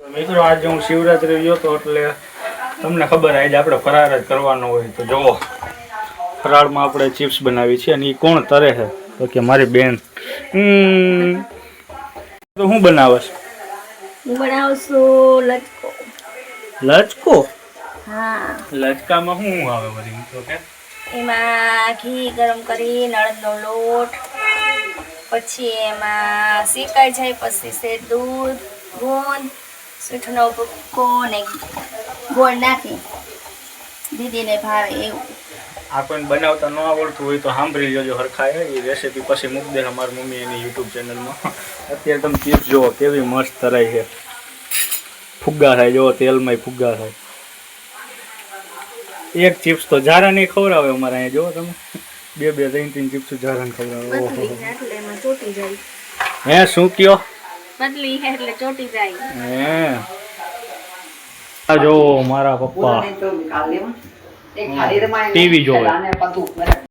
મિત્રો આજે હું શિવરાત્રી ગયો તો એટલે તમને ખબર આજે આપણે ફરાર જ કરવાનો હોય તો જુઓ ફરાળમાં આપણે ચિપ્સ બનાવી છે અને એ કોણ તરે છે તો કે મારી બેન તો હું બનાવશ હું બનાવું છું લચકો લચકો હા લચકામાં શું આવે બધી તો કે એમાં ઘી ગરમ કરી નળદનો લોટ પછી એમાં શેકાઈ જાય પછી છે દૂધ ગોંદ મીઠુંનો ભૂક્કો ને ગોળ નાખી દીદીને ભાવે એવું આ કોઈને બનાવતા ન આવડતું હોય તો સાંભળી લેજો હરખાય એ રેસીપી પછી મૂકી દે અમારી મમ્મી એની યુટ્યુબ ચેનલમાં અત્યારે તમે ચિપ્સ જુઓ કેવી મસ્ત તરાઈ છે ફુગ્ગા થાય જુઓ તેલમાં ફુગ્ગા થાય એક ચિપ્સ તો જારા નહીં ખવડાવે અમારે અહીંયા જુઓ તમે બે ત્રણ ચિપ્સ જારા ખવડાવે એટલે એમાં ચોટી જાય હે શું કયો બદલી હે એટલે ચોટી જાય હે આ જો મારા પપ્પા ટીવી જોવે